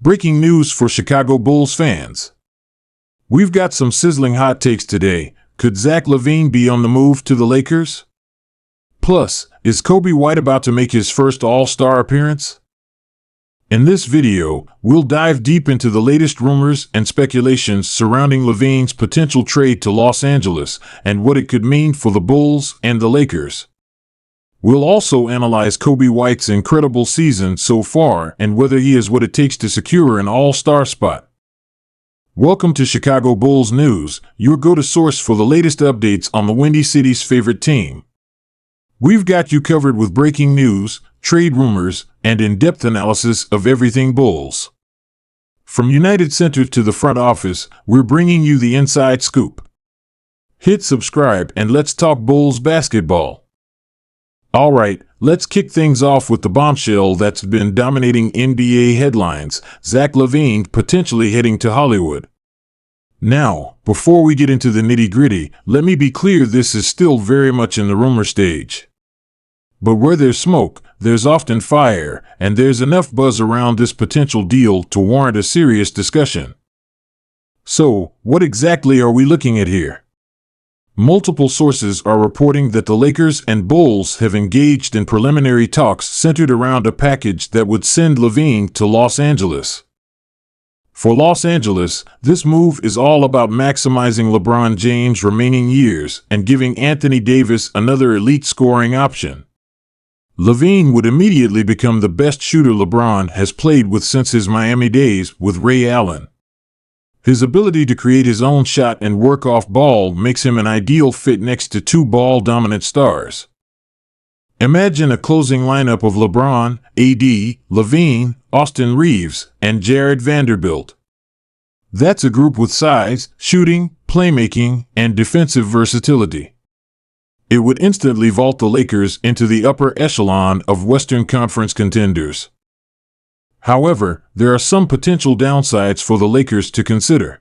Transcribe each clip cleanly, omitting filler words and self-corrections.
Breaking news for Chicago Bulls fans. We've got some sizzling hot takes today. Could Zach LaVine be on the move to the Lakers? Plus, is Coby White about to make his first All-Star appearance? In this video, we'll dive deep into the latest rumors and speculations surrounding LaVine's potential trade to Los Angeles and what it could mean for the Bulls and the Lakers. We'll also analyze Coby White's incredible season so far and whether he has what it takes to secure an All-Star spot. Welcome to Chicago Bulls News, your go-to source for the latest updates on the Windy City's favorite team. We've got you covered with breaking news, trade rumors, and in-depth analysis of everything Bulls. From United Center to the front office, we're bringing you the inside scoop. Hit subscribe and let's talk Bulls basketball. All right, let's kick things off with the bombshell that's been dominating NBA headlines: Zach LaVine potentially heading to Hollywood. Now, before we get into the nitty-gritty, let me be clear, this is still very much in the rumor stage. But where there's smoke, there's often fire, and there's enough buzz around this potential deal to warrant a serious discussion. So, what exactly are we looking at here? Multiple sources are reporting that the Lakers and Bulls have engaged in preliminary talks centered around a package that would send LaVine to Los Angeles. For Los Angeles, this move is all about maximizing LeBron James' remaining years and giving Anthony Davis another elite scoring option. LaVine would immediately become the best shooter LeBron has played with since his Miami days with Ray Allen. His ability to create his own shot and work off ball makes him an ideal fit next to two ball-dominant stars. Imagine a closing lineup of LeBron, AD, LaVine, Austin Reeves, and Jared Vanderbilt. That's a group with size, shooting, playmaking, and defensive versatility. It would instantly vault the Lakers into the upper echelon of Western Conference contenders. However, there are some potential downsides for the Lakers to consider.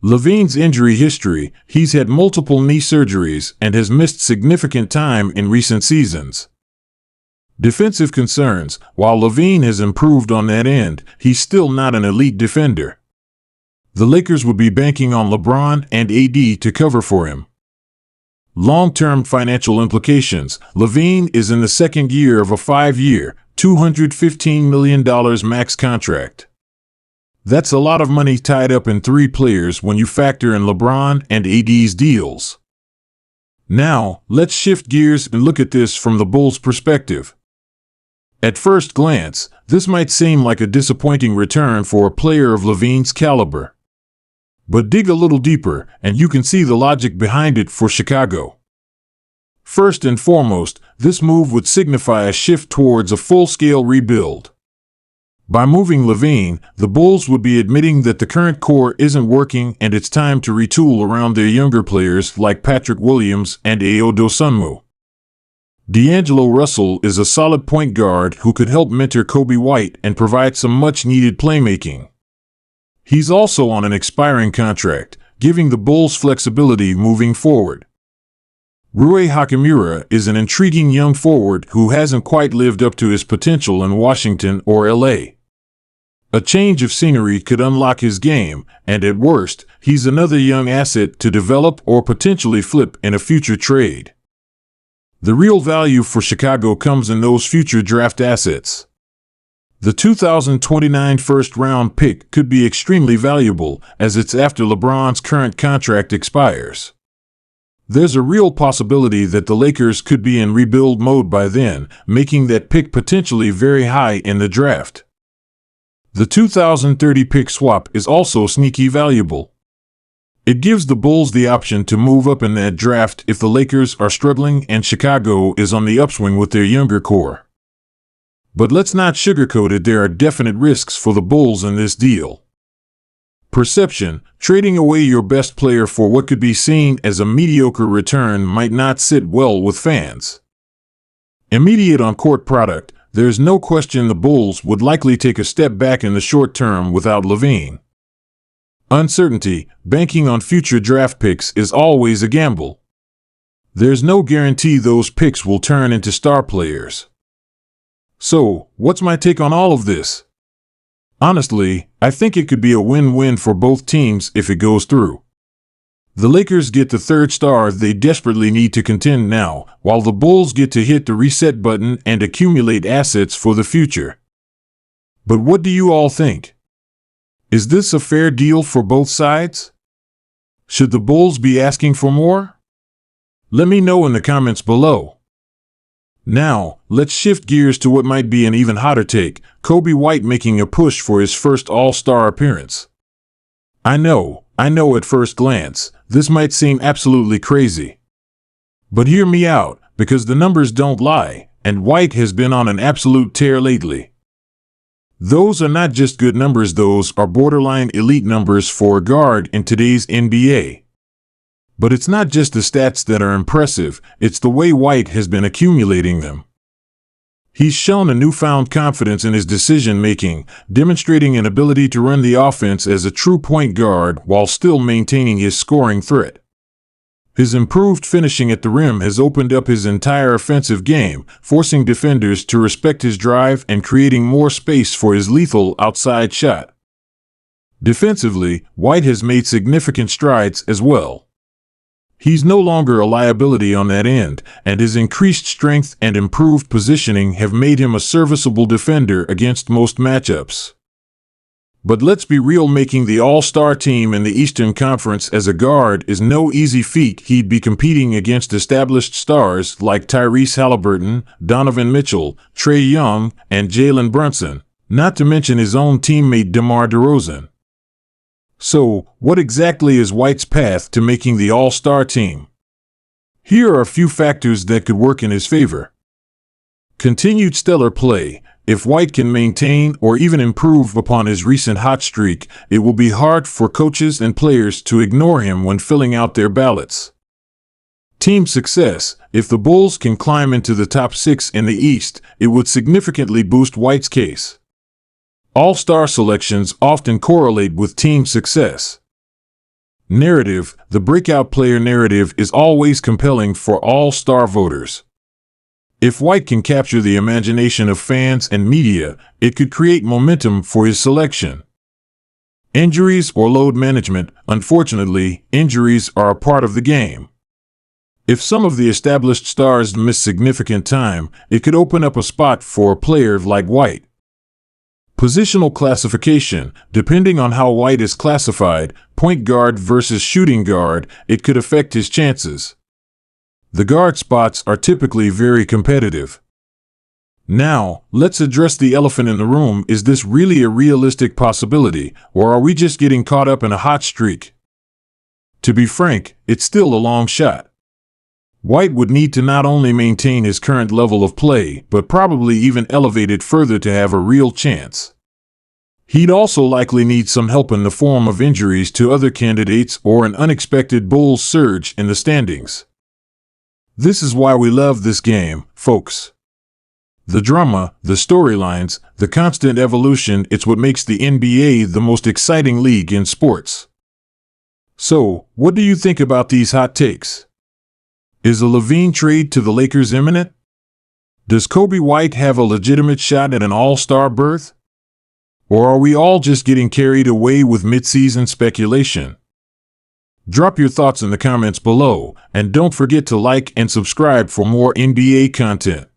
LaVine's injury history: he's had multiple knee surgeries and has missed significant time in recent seasons. Defensive concerns: while LaVine has improved on that end, he's still not an elite defender. The Lakers would be banking on LeBron and AD to cover for him. Long-term financial implications: LaVine is in the second year of a 5-year, $215 million max contract. That's a lot of money tied up in three players when you factor in LeBron and AD's deals. Now, let's shift gears and look at this from the Bulls' perspective. At first glance, this might seem like a disappointing return for a player of LaVine's caliber. But dig a little deeper, and you can see the logic behind it for Chicago. First and foremost, this move would signify a shift towards a full-scale rebuild. By moving LaVine, the Bulls would be admitting that the current core isn't working and it's time to retool around their younger players like Patrick Williams and Ayo Dosunmu. D'Angelo Russell is a solid point guard who could help mentor Coby White and provide some much-needed playmaking. He's also on an expiring contract, giving the Bulls flexibility moving forward. Rui Hachimura is an intriguing young forward who hasn't quite lived up to his potential in Washington or LA. A change of scenery could unlock his game, and at worst, he's another young asset to develop or potentially flip in a future trade. The real value for Chicago comes in those future draft assets. The 2029 first-round pick could be extremely valuable, as it's after LeBron's current contract expires. There's a real possibility that the Lakers could be in rebuild mode by then, making that pick potentially very high in the draft. The 2030 pick swap is also sneaky valuable. It gives the Bulls the option to move up in that draft if the Lakers are struggling and Chicago is on the upswing with their younger core. But let's not sugarcoat it, there are definite risks for the Bulls in this deal. Perception: trading away your best player for what could be seen as a mediocre return might not sit well with fans. Immediate on-court product: there's no question the Bulls would likely take a step back in the short term without LaVine. Uncertainty: banking on future draft picks is always a gamble. There's no guarantee those picks will turn into star players. So, what's my take on all of this? Honestly, I think it could be a win-win for both teams if it goes through. The Lakers get the third star they desperately need to contend now, while the Bulls get to hit the reset button and accumulate assets for the future. But what do you all think? Is this a fair deal for both sides? Should the Bulls be asking for more? Let me know in the comments below. Now, let's shift gears to what might be an even hotter take, Coby White making a push for his first All-Star appearance. I know at first glance, this might seem absolutely crazy. But hear me out, because the numbers don't lie, and White has been on an absolute tear lately. Those are not just good numbers, those are borderline elite numbers for a guard in today's NBA. But it's not just the stats that are impressive, it's the way White has been accumulating them. He's shown a newfound confidence in his decision-making, demonstrating an ability to run the offense as a true point guard while still maintaining his scoring threat. His improved finishing at the rim has opened up his entire offensive game, forcing defenders to respect his drive and creating more space for his lethal outside shot. Defensively, White has made significant strides as well. He's no longer a liability on that end, and his increased strength and improved positioning have made him a serviceable defender against most matchups. But let's be real, making the All-Star team in the Eastern Conference as a guard is no easy feat. He'd be competing against established stars like Tyrese Halliburton, Donovan Mitchell, Trae Young, and Jalen Brunson, not to mention his own teammate DeMar DeRozan. So, what exactly is White's path to making the All-Star team? Here are a few factors that could work in his favor. Continued stellar play. If White can maintain or even improve upon his recent hot streak, it will be hard for coaches and players to ignore him when filling out their ballots. Team success. If the Bulls can climb into the top 6 in the East, it would significantly boost White's case. All-star selections often correlate with team success. Narrative. The breakout player narrative is always compelling for all-star voters. If White can capture the imagination of fans and media, it could create momentum for his selection. Injuries or load management. Unfortunately, injuries are a part of the game. If some of the established stars miss significant time, it could open up a spot for a player like White. Positional classification. Depending on how White is classified, point guard versus shooting guard, it could affect his chances. The guard spots are typically very competitive. Now, let's address the elephant in the room. Is this really a realistic possibility, or are we just getting caught up in a hot streak? To be frank, it's still a long shot. White would need to not only maintain his current level of play, but probably even elevate it further to have a real chance. He'd also likely need some help in the form of injuries to other candidates or an unexpected Bulls surge in the standings. This is why we love this game, folks. The drama, the storylines, the constant evolution, it's what makes the NBA the most exciting league in sports. So, what do you think about these hot takes? Is a LaVine trade to the Lakers imminent? Does Coby White have a legitimate shot at an all-star berth? Or are we all just getting carried away with mid-season speculation? Drop your thoughts in the comments below, and don't forget to like and subscribe for more NBA content.